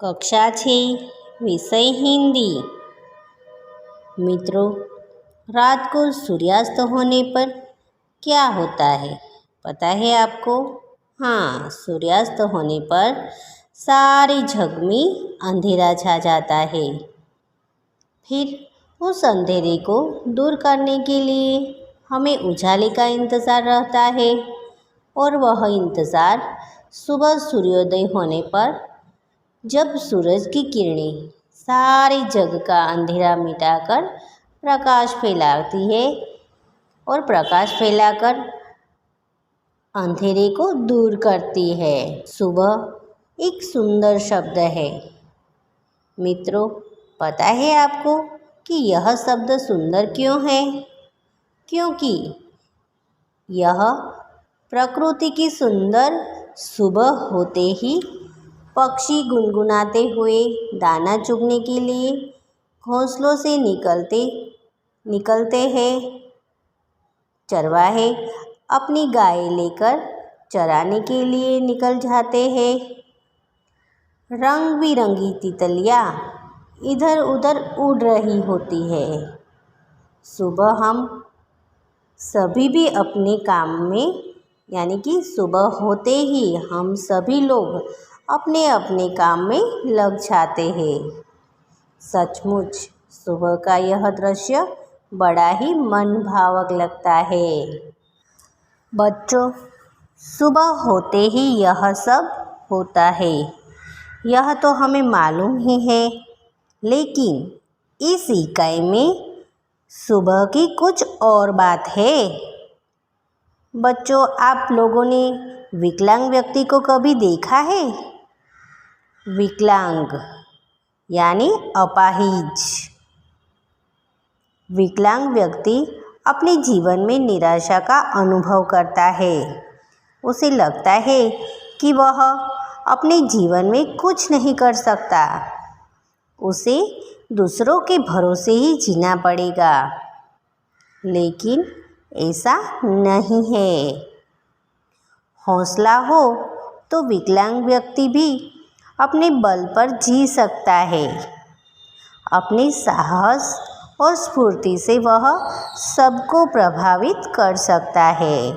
कक्षा 6 विषय हिंदी। मित्रों, रात को सूर्यास्त होने पर क्या होता है पता है आपको? हाँ, सूर्यास्त होने पर सारी जग में अंधेरा छा जाता है। फिर उस अंधेरे को दूर करने के लिए हमें उजाले का इंतज़ार रहता है और वह इंतज़ार सुबह सूर्योदय होने पर, जब सूरज की किरणें सारी जग का अंधेरा मिटाकर प्रकाश फैलाती है और प्रकाश फैलाकर अंधेरे को दूर करती है। सुबह एक सुंदर शब्द है। मित्रों, पता है आपको कि यह शब्द सुंदर क्यों है? क्योंकि यह प्रकृति की सुंदर सुबह होते ही पक्षी गुनगुनाते हुए दाना चुगने के लिए घोंसलों से निकलते हैं। चरवाहे अपनी गाय लेकर चराने के लिए निकल जाते हैं। रंग बिरंगी तितलियाँ इधर उधर उड़ रही होती है। सुबह हम सभी भी अपने काम में, यानी कि सुबह होते ही हम सभी लोग अपने अपने काम में लग जाते हैं। सचमुच सुबह का यह दृश्य बड़ा ही मनभावक लगता है। बच्चों, सुबह होते ही यह सब होता है, यह तो हमें मालूम ही है, लेकिन इस इकाई में सुबह की कुछ और बात है। बच्चों, आप लोगों ने विकलांग व्यक्ति को कभी देखा है? विकलांग यानी अपाहिज। विकलांग व्यक्ति अपने जीवन में निराशा का अनुभव करता है। उसे लगता है कि वह अपने जीवन में कुछ नहीं कर सकता। उसे दूसरों के भरोसे ही जीना पड़ेगा, लेकिन ऐसा नहीं है। हौसला हो तो विकलांग व्यक्ति भी अपने बल पर जी सकता है। अपने साहस और स्फूर्ति से वह सबको प्रभावित कर सकता है।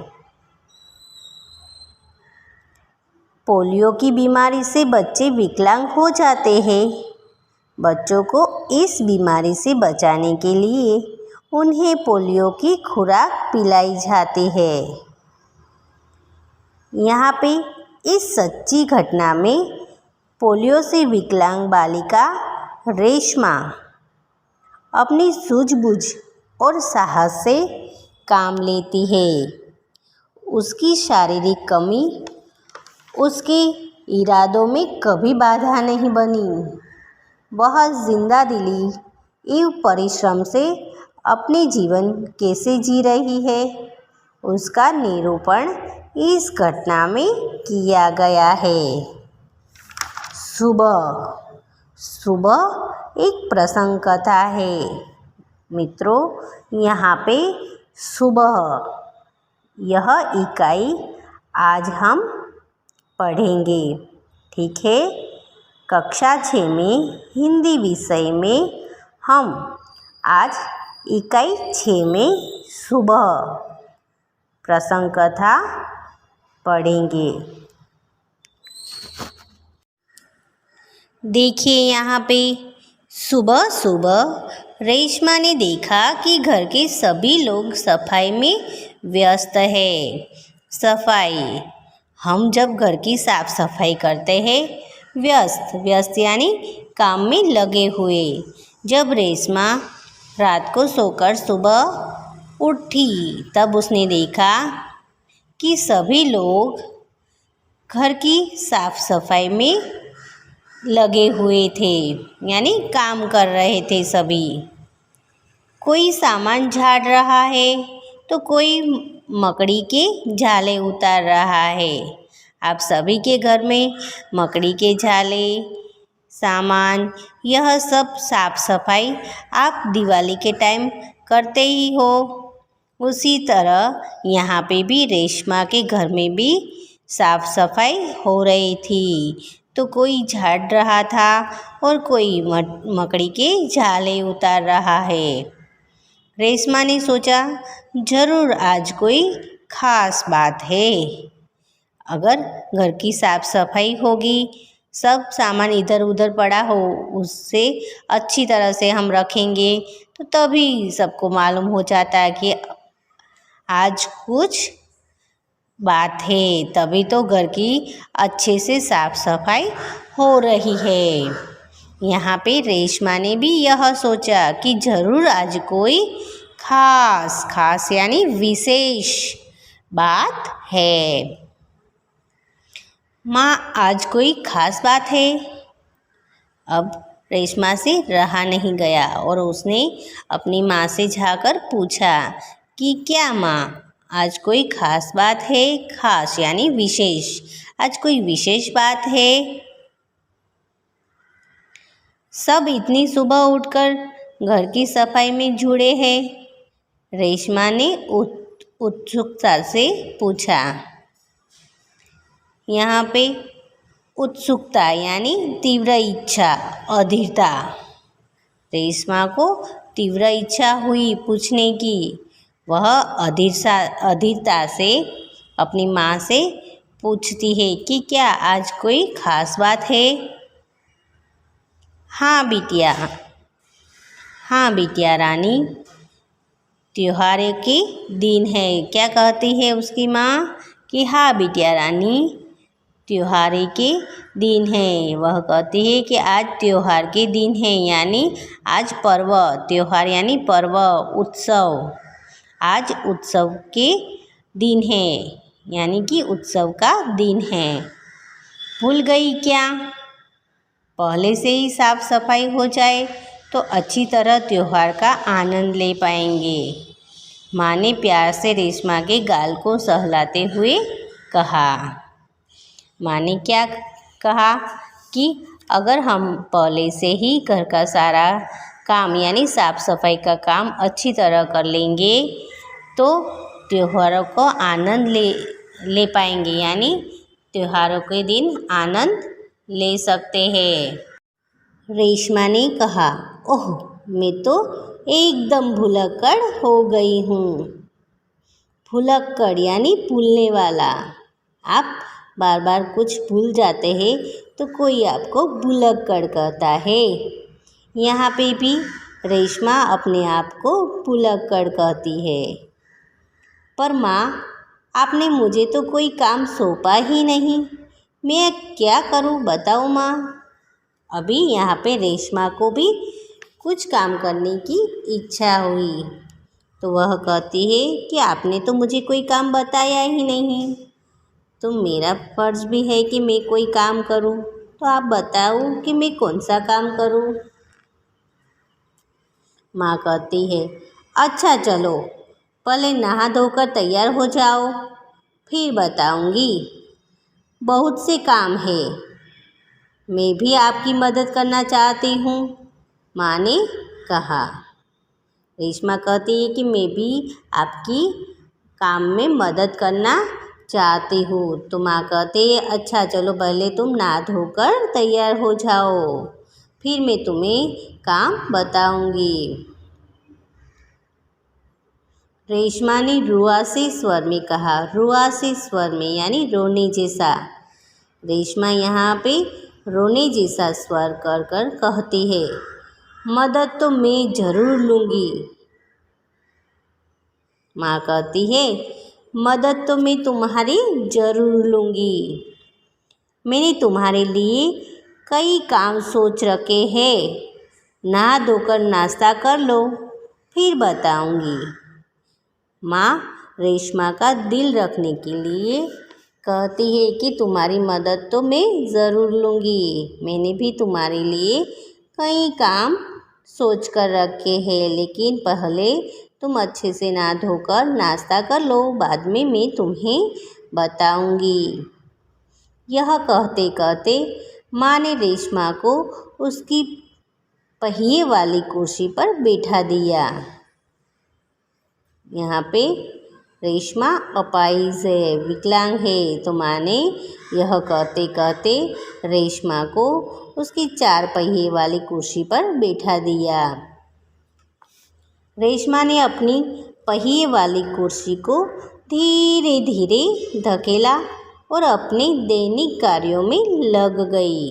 पोलियो की बीमारी से बच्चे विकलांग हो जाते हैं। बच्चों को इस बीमारी से बचाने के लिए उन्हें पोलियो की खुराक पिलाई जाती है। यहाँ पे इस सच्ची घटना में पोलियो से विकलांग बालिका रेशमा अपनी सूझबूझ और साहस से काम लेती है। उसकी शारीरिक कमी उसके इरादों में कभी बाधा नहीं बनी। वह जिंदादिली एवं परिश्रम से अपने जीवन कैसे जी रही है, उसका निरूपण इस घटना में किया गया है। सुबह एक प्रसंग कथा है। मित्रों, यहाँ पे सुबह यह इकाई आज हम पढ़ेंगे, ठीक है? कक्षा 6 में हिंदी विषय में हम आज इकाई 6 में सुबह प्रसंग कथा पढ़ेंगे। देखिए, यहाँ पे सुबह सुबह रेशमा ने देखा कि घर के सभी लोग सफाई में व्यस्त है। सफाई, हम जब घर की साफ सफाई करते हैं, व्यस्त यानी काम में लगे हुए। जब रेशमा रात को सोकर सुबह उठी, तब उसने देखा कि सभी लोग घर की साफ सफाई में लगे हुए थे, यानी काम कर रहे थे सभी। कोई सामान झाड़ रहा है तो कोई मकड़ी के झाले उतार रहा है। आप सभी के घर में मकड़ी के झाले, सामान, यह सब साफ सफाई आप दिवाली के टाइम करते ही हो। उसी तरह यहाँ पे भी रेशमा के घर में भी साफ सफाई हो रही थी। तो कोई झाड़ रहा था और कोई मकड़ी के जाले उतार रहा है। रेशमा ने सोचा, जरूर आज कोई खास बात है। अगर घर की साफ सफाई होगी, सब सामान इधर उधर पड़ा हो उससे अच्छी तरह से हम रखेंगे, तो तभी सबको मालूम हो जाता है कि आज कुछ बात है, तभी तो घर की अच्छे से साफ सफाई हो रही है। यहाँ पे रेशमा ने भी यह सोचा कि ज़रूर आज कोई खास यानी विशेष बात है। माँ, आज कोई खास बात है? अब रेशमा से रहा नहीं गया और उसने अपनी माँ से जाकर पूछा कि क्या माँ, आज कोई खास बात है? खास यानी विशेष, आज कोई विशेष बात है? सब इतनी सुबह उठकर घर की सफाई में जुड़े हैं? रेशमा ने उत्सुकता से पूछा। यहाँ पे उत्सुकता यानी तीव्र इच्छा, अधीरता। रेशमा को तीव्र इच्छा हुई पूछने की। वह अधीरता से अपनी माँ से पूछती है कि क्या आज कोई खास बात है? हाँ बिटिया रानी, त्योहार के दिन है। क्या कहती है उसकी माँ कि हाँ बिटिया रानी, त्योहार के दिन है। वह कहती है कि आज त्योहार के दिन है, यानी आज पर्व, त्योहार यानी पर्व, उत्सव। आज उत्सव के दिन है, यानी कि उत्सव का दिन है। भूल गई क्या? पहले से ही साफ सफाई हो जाए तो अच्छी तरह त्योहार का आनंद ले पाएंगे। माँ ने प्यार से रेशमा के गाल को सहलाते हुए कहा। माँ ने क्या कहा कि अगर हम पहले से ही घर का सारा काम यानी साफ सफाई का काम अच्छी तरह कर लेंगे तो त्योहारों को आनंद ले पाएंगे, यानी त्योहारों के दिन आनंद ले सकते हैं। रेशमा ने कहा, ओह, मैं तो एकदम भुलक्कड़ हो गई हूँ। भुलक्कड़ यानी भूलने वाला। आप बार बार कुछ भूल जाते हैं तो कोई आपको भुलक्कड़ कहता है। यहाँ पे भी रेशमा अपने आप को भुलक्कड़ कहती है। पर माँ, आपने मुझे तो कोई काम सौंपा ही नहीं, मैं क्या करूँ बताओ माँ। अभी यहाँ पे रेशमा को भी कुछ काम करने की इच्छा हुई तो वह कहती है कि आपने तो मुझे कोई काम बताया ही नहीं, तो मेरा फ़र्ज़ भी है कि मैं कोई काम करूँ, तो आप बताओ कि मैं कौन सा काम करूँ। माँ कहती है, अच्छा चलो, पहले नहा धोकर तैयार हो जाओ, फिर बताऊँगी। बहुत से काम है, मैं भी आपकी मदद करना चाहती हूँ, माँ ने कहा। रेशमा कहती है कि मैं भी आपकी काम में मदद करना चाहती हूँ। तो माँ कहती है, अच्छा चलो, पहले तुम नहा धोकर तैयार हो जाओ, फिर मैं तुम्हें काम बताऊँगी। रेशमा ने रुआसी स्वर में कहा। रुआसी स्वर में यानी रोने जैसा। रेशमा यहाँ पे रोने जैसा स्वर कर कर कहती है, मदद तो मैं ज़रूर लूँगी। माँ कहती है, मदद तो मैं तुम्हारी ज़रूर लूँगी। मैंने तुम्हारे लिए कई काम सोच रखे हैं, नहा धोकर नाश्ता कर लो, फिर बताऊँगी। माँ रेशमा का दिल रखने के लिए कहती है कि तुम्हारी मदद तो मैं ज़रूर लूँगी। मैंने भी तुम्हारे लिए कई काम सोच कर रखे हैं, लेकिन पहले तुम अच्छे से नहा धोकर नाश्ता कर लो, बाद में मैं तुम्हें बताऊँगी। यह कहते कहते माँ ने रेशमा को उसकी पहिए वाली कुर्सी पर बैठा दिया। यहाँ पे रेशमा अपाहिज है, विकलांग है। तो माँ ने यह कहते कहते रेशमा को उसकी 4 पहिए वाली कुर्सी पर बैठा दिया। रेशमा ने अपनी पहिए वाली कुर्सी को धीरे धीरे धकेला और अपने दैनिक कार्यों में लग गई।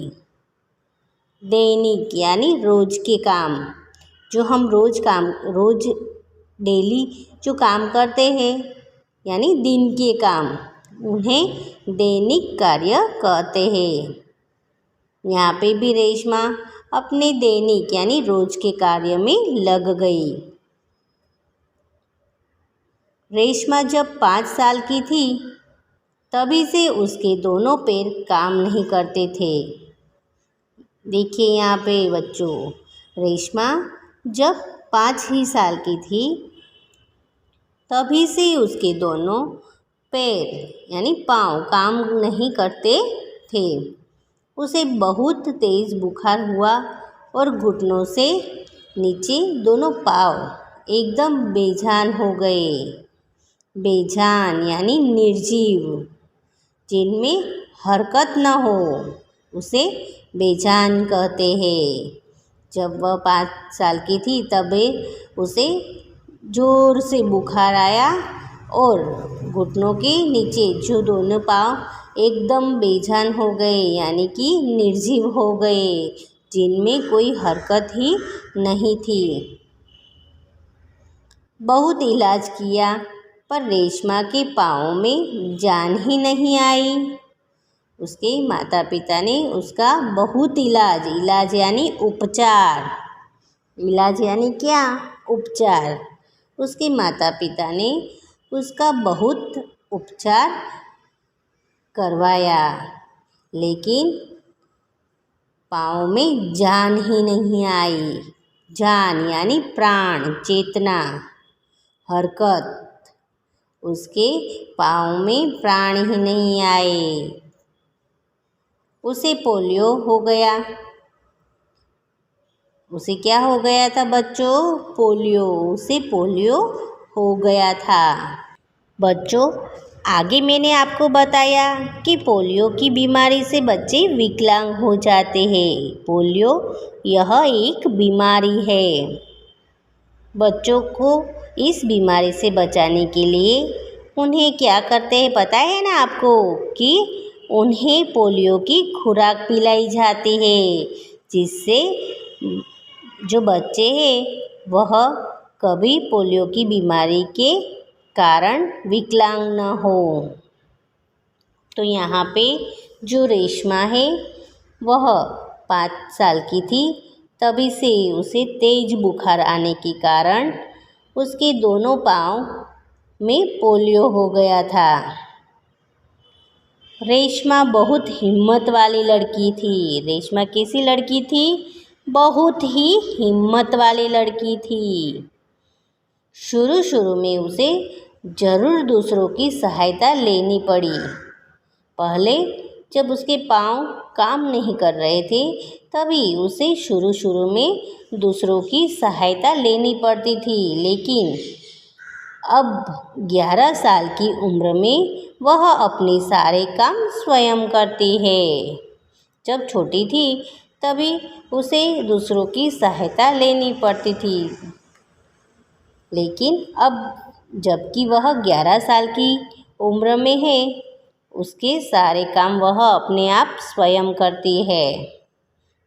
दैनिक यानी रोज के काम, जो हम रोज डेली जो काम करते हैं यानी दिन के काम, उन्हें दैनिक कार्य कहते हैं। यहाँ पे भी रेशमा अपने दैनिक यानी रोज के कार्य में लग गई। रेशमा जब 5 साल की थी तभी से उसके दोनों पैर काम नहीं करते थे। देखिए यहाँ पे बच्चों, रेशमा जब 5 ही साल की थी तभी से उसके दोनों पैर यानी पाँव काम नहीं करते थे। उसे बहुत तेज़ बुखार हुआ और घुटनों से नीचे दोनों पाँव एकदम बेजान हो गए। बेजान यानी निर्जीव, जिनमें हरकत न हो, उसे बेजान कहते हैं। जब वह 5 साल की थी तब उसे ज़ोर से बुखार आया और घुटनों के नीचे जो दोनों पाँव एकदम बेजान हो गए यानी कि निर्जीव हो गए, जिनमें कोई हरकत ही नहीं थी। बहुत इलाज किया पर रेशमा के पाँव में जान ही नहीं आई। उसके माता पिता ने उसका बहुत इलाज यानी उपचार, इलाज यानी क्या, उपचार। उसके माता पिता ने उसका बहुत उपचार करवाया, लेकिन पाँव में जान ही नहीं आई। जान यानी प्राण, चेतना, हरकत, उसके पाँव में प्राण ही नहीं आए। उसे पोलियो हो गया। उसे क्या हो गया था बच्चों? पोलियो। उसे पोलियो हो गया था। बच्चों, आगे मैंने आपको बताया कि पोलियो की बीमारी से बच्चे विकलांग हो जाते हैं। पोलियो यह एक बीमारी है। बच्चों को इस बीमारी से बचाने के लिए उन्हें क्या करते हैं पता है ना आपको? कि उन्हें पोलियो की खुराक पिलाई जाती है, जिससे जो बच्चे हैं वह कभी पोलियो की बीमारी के कारण विकलांग न हो। तो यहाँ पे जो रेशमा है वह 5 साल की थी तभी से उसे तेज बुखार आने के कारण उसके दोनों पाँव में पोलियो हो गया था। रेशमा बहुत हिम्मत वाली लड़की थी। रेशमा कैसी लड़की थी? बहुत ही हिम्मत वाली लड़की थी। शुरू में उसे ज़रूर दूसरों की सहायता लेनी पड़ी। पहले जब उसके पाँव काम नहीं कर रहे थे तभी उसे शुरू में दूसरों की सहायता लेनी पड़ती थी, लेकिन अब 11 साल की उम्र में वह अपने सारे काम स्वयं करती है। जब छोटी थी तभी उसे दूसरों की सहायता लेनी पड़ती थी, लेकिन अब जबकि वह 11 साल की उम्र में है, उसके सारे काम वह अपने आप स्वयं करती है।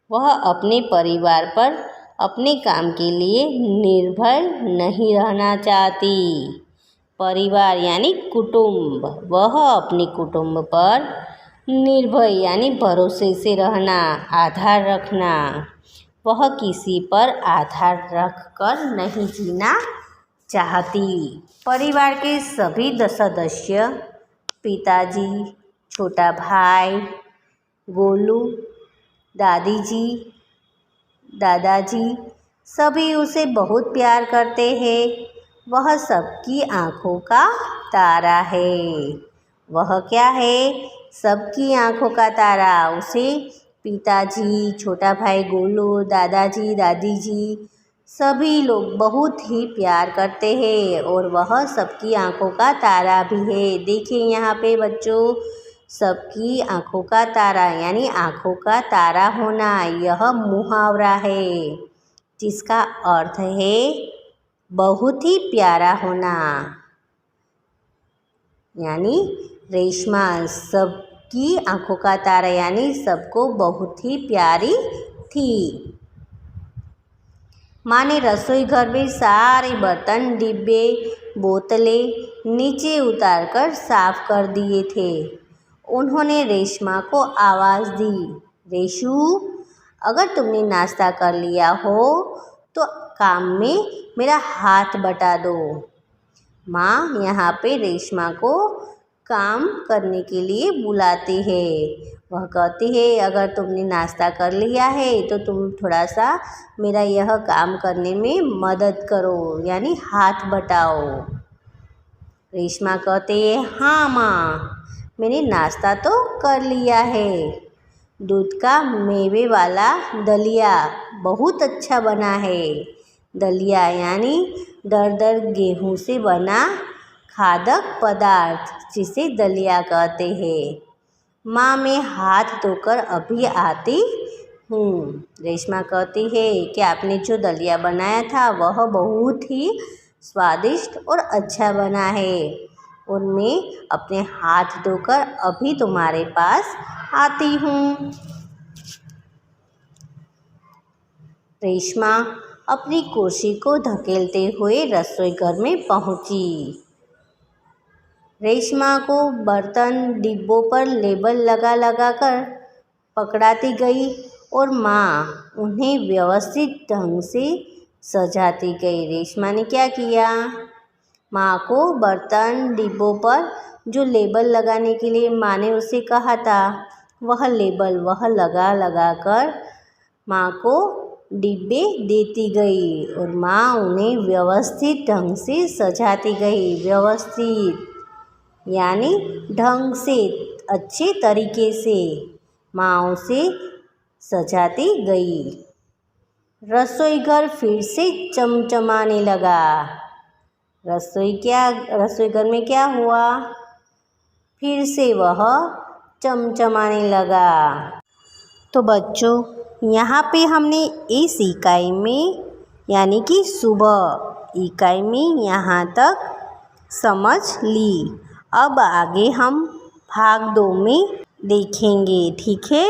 वह अपने परिवार पर अपने काम के लिए निर्भर नहीं रहना चाहती। परिवार यानी कुटुंब, वह अपने कुटुंब पर निर्भय यानी भरोसे से रहना, आधार रखना। वह किसी पर आधार रख कर नहीं जीना चाहती। परिवार के सभी सदस्य, पिताजी, छोटा भाई गोलू, दादी जी, दादाजी, सभी उसे बहुत प्यार करते हैं। वह सबकी आँखों का तारा है। वह क्या है? सबकी आँखों का तारा। उसे पिताजी, छोटा भाई गोलू, दादाजी, दादी जी सभी लोग बहुत ही प्यार करते हैं और वह सबकी आंखों का तारा भी है। देखिए यहाँ पे बच्चों, सबकी आंखों का तारा यानी आंखों का तारा होना, यह मुहावरा है जिसका अर्थ है बहुत ही प्यारा होना। यानी रेशमा सबकी आंखों का तारा यानी सबको बहुत ही प्यारी थी। माँ ने रसोई घर में सारे बर्तन, डिब्बे, बोतलें नीचे उतारकर साफ कर दिए थे। उन्होंने रेशमा को आवाज़ दी, रेशु, अगर तुमने नाश्ता कर लिया हो तो काम में मेरा हाथ बटा दो। माँ यहाँ पे रेशमा को काम करने के लिए बुलाती है। वह कहती है, अगर तुमने नाश्ता कर लिया है तो तुम थोड़ा सा मेरा यह काम करने में मदद करो, यानी हाथ बटाओ। रेशमा कहते हैं, हाँ माँ, मैंने नाश्ता तो कर लिया है। दूध का मेवे वाला दलिया बहुत अच्छा बना है। दलिया यानी दरदर गेहूँ से बना खाद्य पदार्थ जिसे दलिया कहते हैं। माँ, मैं हाथ धोकर अभी आती हूँ। रेशमा कहती है कि आपने जो दलिया बनाया था वह बहुत ही स्वादिष्ट और अच्छा बना है और मैं अपने हाथ धोकर अभी तुम्हारे पास आती हूँ। रेशमा अपनी कुर्सी को धकेलते हुए रसोई घर में पहुँची। रेशमा को बर्तन डिब्बों पर लेबल लगा लगा कर पकड़ाती गई और माँ उन्हें व्यवस्थित ढंग से सजाती गई। रेशमा ने क्या किया, माँ को बर्तन डिब्बों पर जो लेबल लगाने के लिए माँ ने उसे कहा था वह लेबल वह लगा लगा कर माँ को डिब्बे देती गई और माँ उन्हें व्यवस्थित ढंग से सजाती गई। व्यवस्थित यानी ढंग से, अच्छे तरीके से माँ उसे सजाती गई। रसोई घर फिर से चमचमाने लगा। रसोई घर में क्या हुआ, फिर से वह चमचमाने लगा। तो बच्चों, यहाँ पे हमने इस इकाई में यानी कि सुबह इकाई में यहाँ तक समझ ली। अब आगे हम भाग 2 में देखेंगे, ठीक है।